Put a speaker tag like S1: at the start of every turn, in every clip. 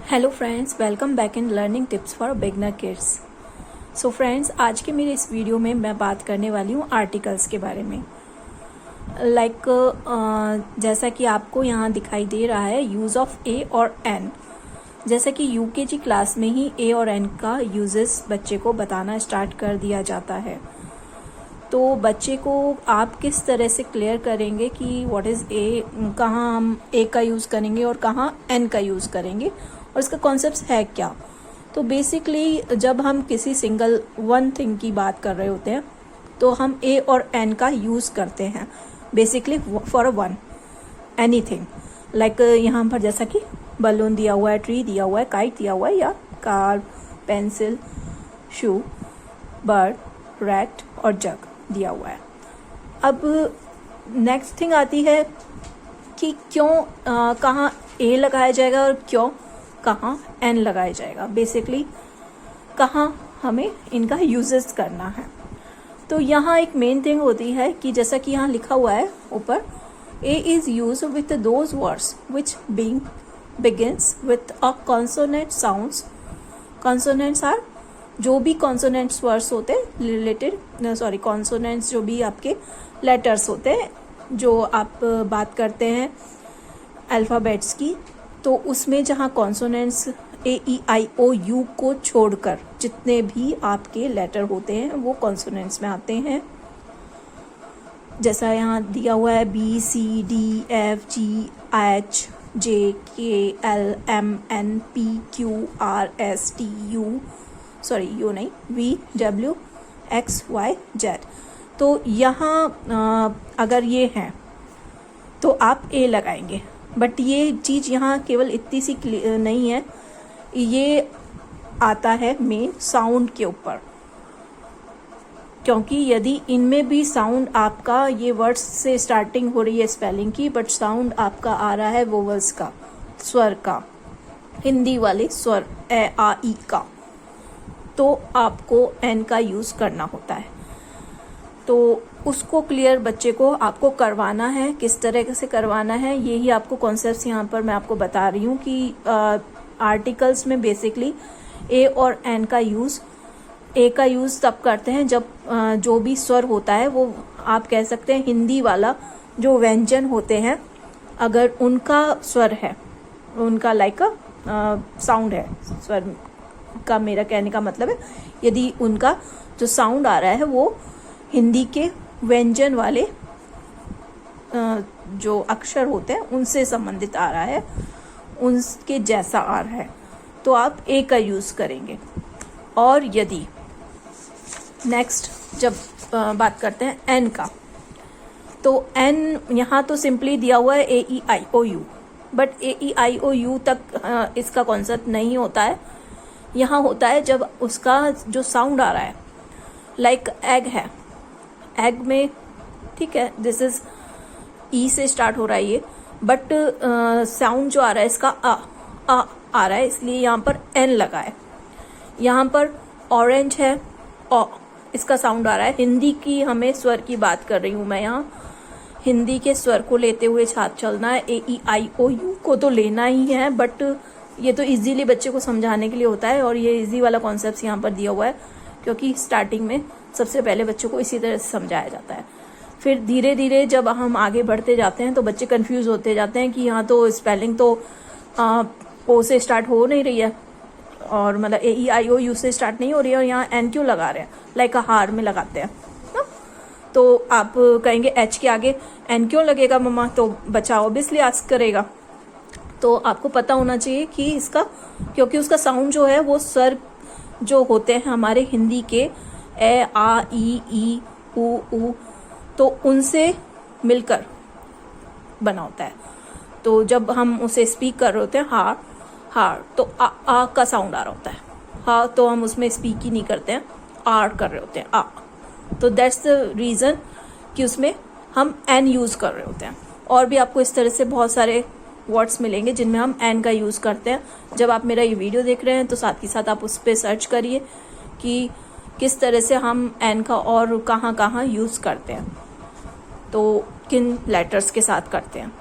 S1: Hello friends, welcome back in learning tips for beginner kids. So friends, आज के मेरे इस वीडियो में मैं बात करने वाली हूँ आर्टिकल्स के बारे में। जैसा कि आपको यहाँ दिखाई दे रहा है, यूज़ ऑफ ए और एन। जैसा कि यूकेजी क्लास में ही ए और एन का यूजेस बच्चे को बताना स्टार्ट कर दिया जाता है। तो बच्चे को आप किस तरह से क्लियर करेंगे कि व्हाट इज़ ए, कहाँ हम ए का यूज़ करेंगे और कहाँ एन का यूज़ करेंगे और इसका कॉन्सेप्ट है क्या। तो बेसिकली जब हम किसी सिंगल वन थिंग की बात कर रहे होते हैं तो हम ए और एन का यूज़ करते हैं basically for a one anything. Like यहाँ पर जैसा कि बलून दिया हुआ है, ट्री दिया हुआ है, काइट दिया हुआ है, या कार, पेंसिल, शू, बर्ड, रैट और जग दिया हुआ है। अब नेक्स्ट थिंग आती है कि क्यों कहाँ ए लगाया जाएगा और क्यों कहाँ एन लगाया जाएगा। बेसिकली कहाँ हमें इनका यूजेस करना है। तो यहाँ एक मेन थिंग होती है कि जैसा कि यहाँ लिखा हुआ है ऊपर, a is use with those words which begins with a consonant sounds. Consonants are जो भी कॉन्सोनेंट्स वर्ड्स होते हैं रिलेटेड, कॉन्सोनेंट्स जो भी आपके लेटर्स होते हैं, जो आप बात करते हैं अल्फ़ाबेट्स की, तो उसमें जहाँ consonants A E I O you को छोड़कर जितने भी आपके लेटर होते हैं वो कॉन्सोनेंट्स में आते हैं। जैसा यहाँ दिया हुआ है B C D F G H J K L M N P Q R S T U नहीं V W X Y Z. तो यहाँ अगर ये हैं तो आप ए लगाएंगे, बट ये चीज़ यहाँ केवल इतनी सी नहीं है, ये आता है मेन साउंड के ऊपर। क्योंकि यदि इनमें भी साउंड आपका, ये वर्ड्स से स्टार्टिंग हो रही है स्पेलिंग की, बट साउंड आपका आ रहा है वोवल्स का, स्वर का, हिंदी वाले स्वर ए आ ई का, तो आपको एन का यूज़ करना होता है। तो उसको क्लियर बच्चे को आपको करवाना है। किस तरह से करवाना है, यही आपको कॉन्सेप्ट्स यहाँ पर मैं आपको बता रही हूँ कि आर्टिकल्स में बेसिकली ए और एन का यूज़, ए का यूज़ तब करते हैं जब जो भी स्वर होता है वो आप कह सकते हैं हिंदी वाला, जो व्यंजन होते हैं अगर उनका स्वर है, उनका लाइक साउंड है, स्वर का मेरा कहने का मतलब है यदि उनका जो साउंड आ रहा है वो हिंदी के व्यंजन वाले जो अक्षर होते हैं उनसे संबंधित आ रहा है, उनके जैसा आ रहा है, तो आप ए का यूज़ करेंगे। और यदि नेक्स्ट जब बात करते हैं एन का, तो एन यहाँ तो सिंपली दिया हुआ है A E I O U, but A E I O U तक इसका कॉन्सेप्ट नहीं होता है। यहाँ होता है जब उसका जो साउंड आ रहा है, लाइक एग है, एग में ठीक है दिस इज ई से स्टार्ट हो रहा है ये, बट साउंड जो आ रहा है इसका आ रहा है, इसलिए यहाँ पर एन लगा है। यहाँ पर ऑरेंज है, इसका साउंड आ रहा है। हिंदी की हमें स्वर की बात कर रही हूँ मैं, यहाँ हिंदी के स्वर को लेते हुए साथ चलना है। A E I O you को तो लेना ही है, बट ये तो इजीली बच्चे को समझाने के लिए होता है, और ये इजी वाला कॉन्सेप्ट यहाँ पर दिया हुआ है क्योंकि स्टार्टिंग में सबसे पहले बच्चों को इसी तरह से समझाया जाता है। फिर धीरे धीरे जब हम आगे बढ़ते जाते हैं तो बच्चे कंफ्यूज होते जाते हैं कि यहाँ तो स्पेलिंग तो ओ से स्टार्ट हो नहीं रही है, और मतलब ए ई आई ओ यू से स्टार्ट नहीं हो रही है, और यहाँ एन क्यों लगा रहे हैं, लाइक हार में लगाते हैं ना। तो आप कहेंगे एच के आगे एन क्यों लगेगा मम्मा, तो बच्चा ऑब्वियसली आस्क करेगा। तो आपको पता होना चाहिए कि इसका, क्योंकि उसका साउंड जो है वो स्वर जो होते हैं हमारे हिंदी के ए आ ई ऊ, तो उनसे मिलकर बना होता है। तो जब हम उसे स्पीक कर रहे होते हैं हार, तो आ का साउंड आ रहा होता है, हा तो हम उसमें स्पीक ही नहीं करते हैं, आर कर रहे होते हैं, आ। तो दैट्स द रीज़न कि उसमें हम एन यूज़ कर रहे होते हैं। और भी आपको इस तरह से बहुत सारे वर्ड्स मिलेंगे जिनमें हम एन का यूज़ करते हैं। जब आप मेरा ये वीडियो देख रहे हैं तो साथ ही साथ आप उस पर सर्च करिए कि किस तरह से हम एन का और कहाँ कहाँ यूज़ करते हैं, तो किन लेटर्स के साथ करते हैं।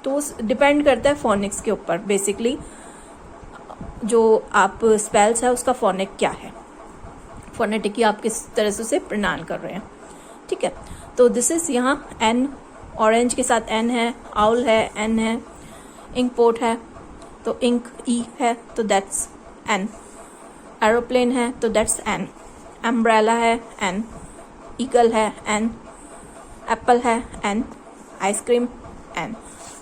S1: तो डिपेंड करता है फोनिक्स के ऊपर बेसिकली। जो आप स्पेल्स है उसका फोनेटिक क्या है, फोनेटिक की आप किस तरह से उसे प्रणाम कर रहे हैं, ठीक है। तो दिस इज यहाँ एन, ऑरेंज के साथ एन है, आउल है, एन है, इंक पोर्ट है तो इंक ई है तो दैट्स एन, एरोप्लेन है तो दैट्स एन, अम्ब्रेला है एन, ईगल है एन, एप्पल है एन, आइसक्रीम एन।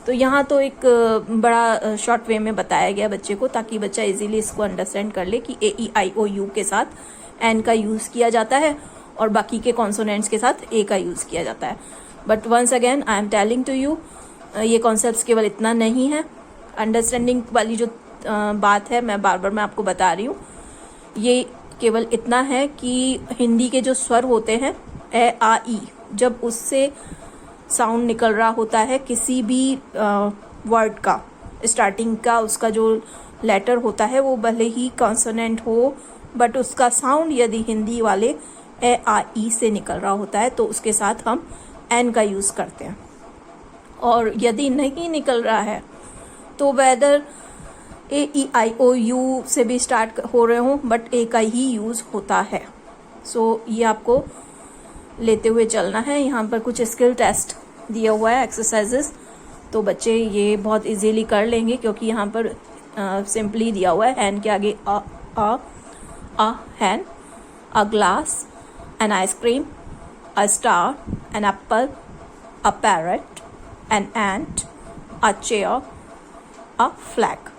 S1: तो यहाँ तो एक बड़ा शॉर्ट वे में बताया गया बच्चे को, ताकि बच्चा इजीली इसको अंडरस्टैंड कर ले कि AEIOU के साथ एन का यूज़ किया जाता है और बाकी के कॉन्सोनेंट्स के साथ ए का यूज़ किया जाता है। But once again I am telling to you, ये कॉन्सेप्ट्स केवल इतना नहीं है, अंडरस्टैंडिंग वाली जो बात है मैं बार बार मैं आपको बता रही हूँ, ये केवल इतना है कि हिंदी के जो स्वर होते हैं ए आ ई, जब उससे साउंड निकल रहा होता है किसी भी वर्ड का, स्टार्टिंग का उसका जो लेटर होता है वो भले ही कॉन्सोनेंट हो, बट उसका साउंड यदि हिंदी वाले ए आ ई से निकल रहा होता है तो उसके साथ हम एन का यूज़ करते हैं। और यदि नहीं निकल रहा है तो वेदर AEIOU से भी स्टार्ट हो रहे हों बट ए का ही यूज़ होता है। सो ये आपको लेते हुए चलना है। यहाँ पर कुछ स्किल टेस्ट दिया हुआ है, एक्सरसाइजेस, तो बच्चे ये बहुत इजीली कर लेंगे क्योंकि यहाँ पर सिंपली दिया हुआ है हैन के आगे a hen, a glass, an ice cream, a star, an apple, a parrot, an ant, a chair, a flag.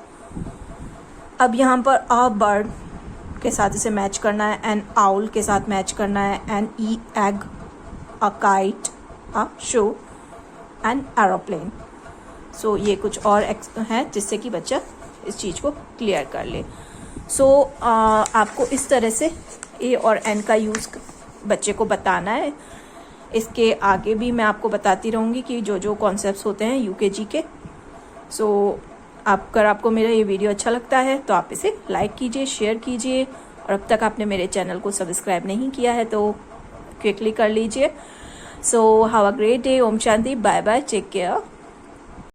S1: अब यहाँ पर अ बर्ड के साथ इसे मैच करना है, एन आउल के साथ मैच करना है, an E egg, a kite, a shoe, an aeroplane. So ये कुछ और है जिससे कि बच्चा इस चीज़ को क्लियर कर ले। सो आपको इस तरह से ए और एन का यूज़ बच्चे को बताना है। इसके आगे भी मैं आपको बताती रहूँगी कि जो जो कॉन्सेप्ट्स होते हैं UKG के। सो अगर आपको मेरा ये वीडियो अच्छा लगता है तो आप इसे लाइक कीजिए, शेयर कीजिए, और अब तक आपने मेरे चैनल को सब्सक्राइब नहीं किया है तो क्विकली कर लीजिए। So have a great day. ओम शांति। Bye bye. Take care.